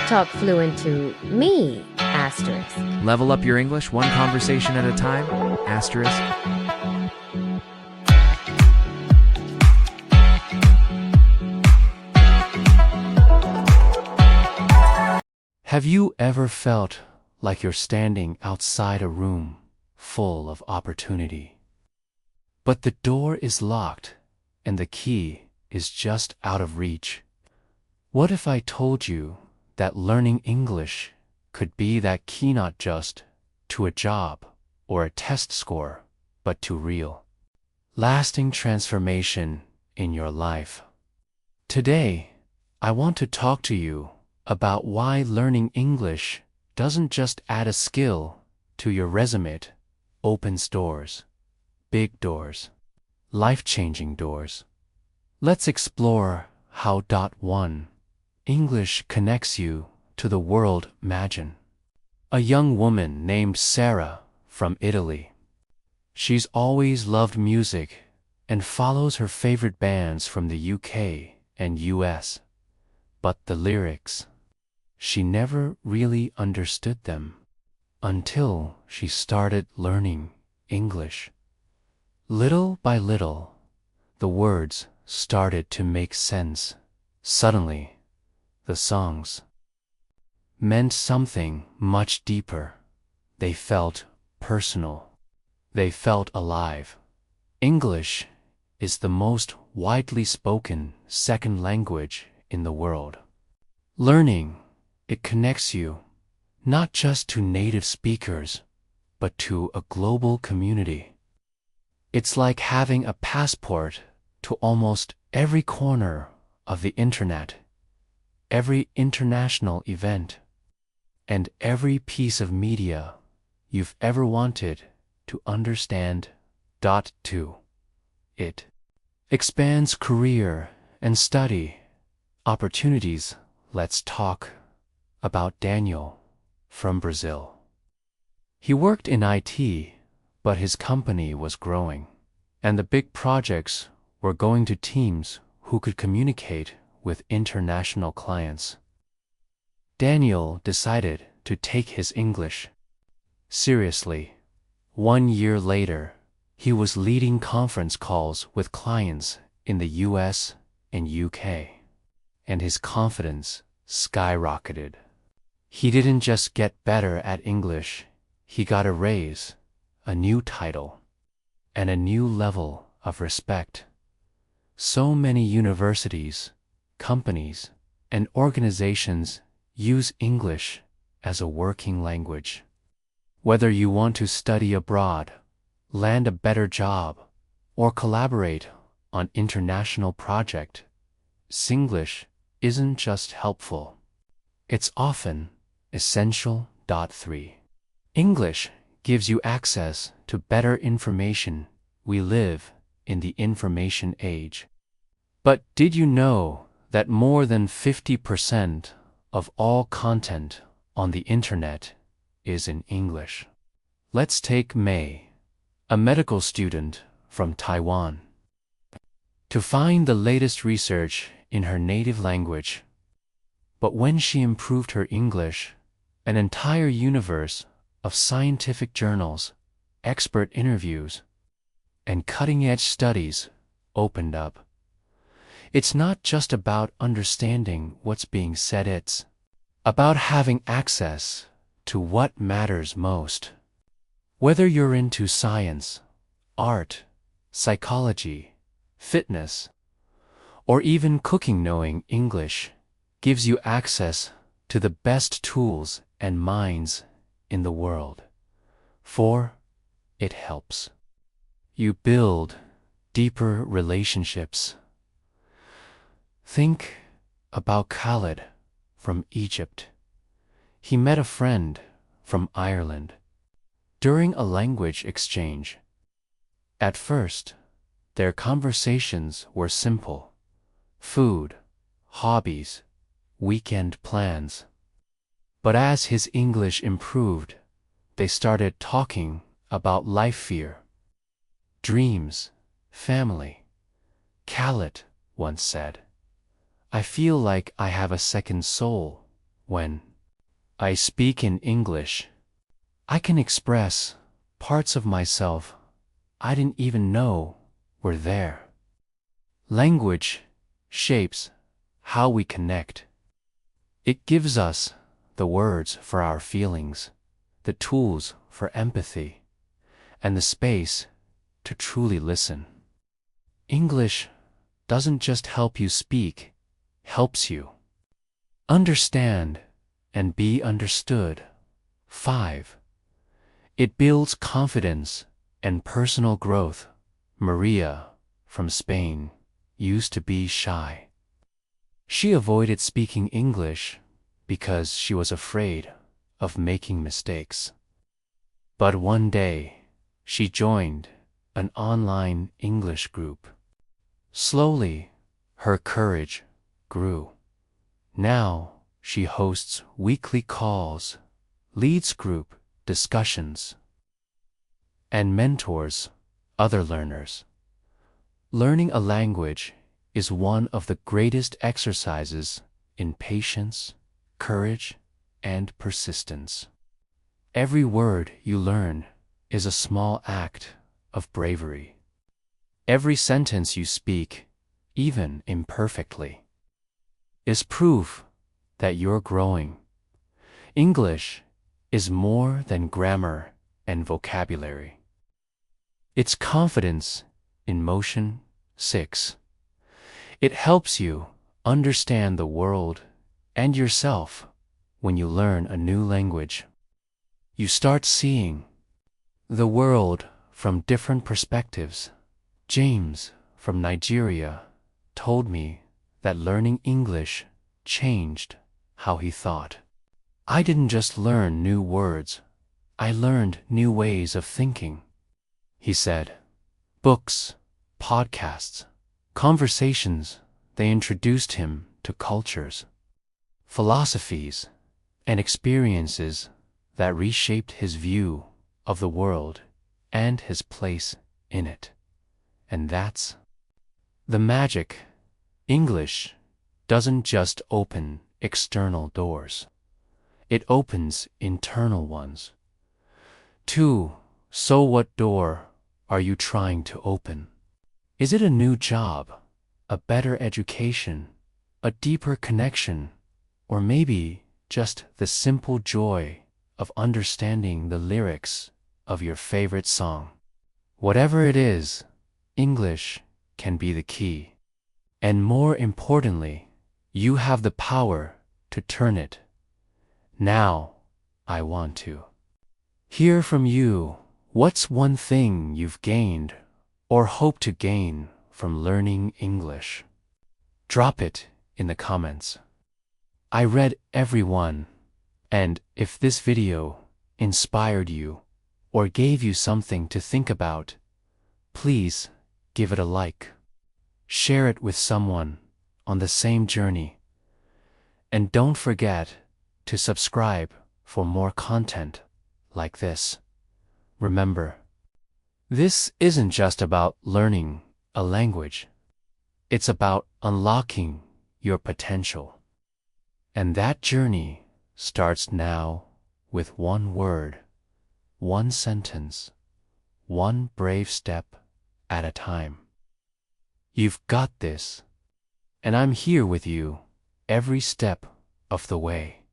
Talk fluent to me, asterisk. Level up your English one conversation at a time, asterisk. Have you ever felt like you're standing outside a room full of opportunity, but the door is locked and the key is just out of reach? What if I told you that learning English could be that key, not just to a job or a test score, but to real, lasting transformation in your life? Today, I want to talk to you about why learning English doesn't just add a skill to your resume. It opens doors, big doors, life-changing doors. Let's explore how. 1. English connects you to the world. Imagine a young woman named Sarah from Italy. She's always loved music and follows her favorite bands from the UK and US. But the lyrics, she never really understood them until she started learning English. Little by little, the words started to make sense. Suddenly, the songs meant something much deeper. They felt personal. They felt alive. English is the most widely spoken second language in the world. Learning it connects you not just to native speakers, but to a global community. It's like having a passport to almost every corner of the internet, every international event, and every piece of media you've ever wanted to understand. 2. It expands career and study opportunities. Let's talk about Daniel from Brazil. He worked in IT, but his company was growing, and the big projects were going to teams who could communicate with international clients. Daniel decided to take his English seriously. 1 year later, he was leading conference calls with clients in the US and UK, and his confidence skyrocketed. He didn't just get better at English, he got a raise, a new title, and a new level of respect. So many universities, companies, and organizations use English as a working language. Whether you want to study abroad, land a better job, or collaborate on international project, Singlish isn't just helpful. It's often essential. 3. English gives you access to better information. We live in the information age. But did you know that more than 50% of all content on the internet is in English? Let's take May, a medical student from Taiwan. To find the latest research in her native language. But when she improved her English, an entire universe of scientific journals, expert interviews, and cutting-edge studies opened up. It's not just about understanding what's being said, it's about having access to what matters most. Whether you're into science, art, psychology, fitness, or even cooking, knowing English gives you access to the best tools and minds in the world. 4. It helps you build deeper relationships. Think about Khaled from Egypt. He met a friend from Ireland during a language exchange. At first, their conversations were simple: food, hobbies, weekend plans. But as his English improved, they started talking about life, fear, dreams, family. Khaled once said, "I feel like I have a second soul When I speak in English, I can express parts of myself I didn't even know were there. Language shapes how we connect. It gives us the words for our feelings, the tools for empathy, and the space to truly listen. English doesn't just help you speak, helps you understand and be understood. 5. It builds confidence and personal growth. Maria, from Spain, used to be shy. She avoided speaking English because she was afraid of making mistakes. But one day, she joined an online English group. Slowly, her courage grew. Now, she hosts weekly calls, leads group discussions, and mentors other learners. Learning a language is one of the greatest exercises in patience, courage, and persistence. Every word you learn is a small act of bravery. Every sentence you speak, even imperfectly, is proof that you're growing. English is more than grammar and vocabulary. It's confidence in motion. 6. It helps you understand the world and yourself when you learn a new language. You start seeing the world from different perspectives. James from Nigeria told me that learning English changed how he thought. I didn't just learn new words, I learned new ways of thinking. He said, books, podcasts, conversations, they introduced him to cultures, philosophies, and experiences that reshaped his view of the world and his place in it. And that's the magic. English doesn't just open external doors. It opens internal ones. 2. So what door are you trying to open? Is it a new job, a better education, a deeper connection, or maybe just the simple joy of understanding the lyrics of your favorite song? Whatever it is, English can be the key. And more importantly, you have the power to turn it. Now, I want to hear from you. What's one thing you've gained or hope to gain from learning English? Drop it in the comments. I read every one, and if this video inspired you or gave you something to think about, please give it a like. Share it with someone on the same journey. And don't forget to subscribe for more content like this. Remember, this isn't just about learning a language. It's about unlocking your potential. And that journey starts now with one word, one sentence, one brave step at a time. You've got this, and I'm here with you every step of the way.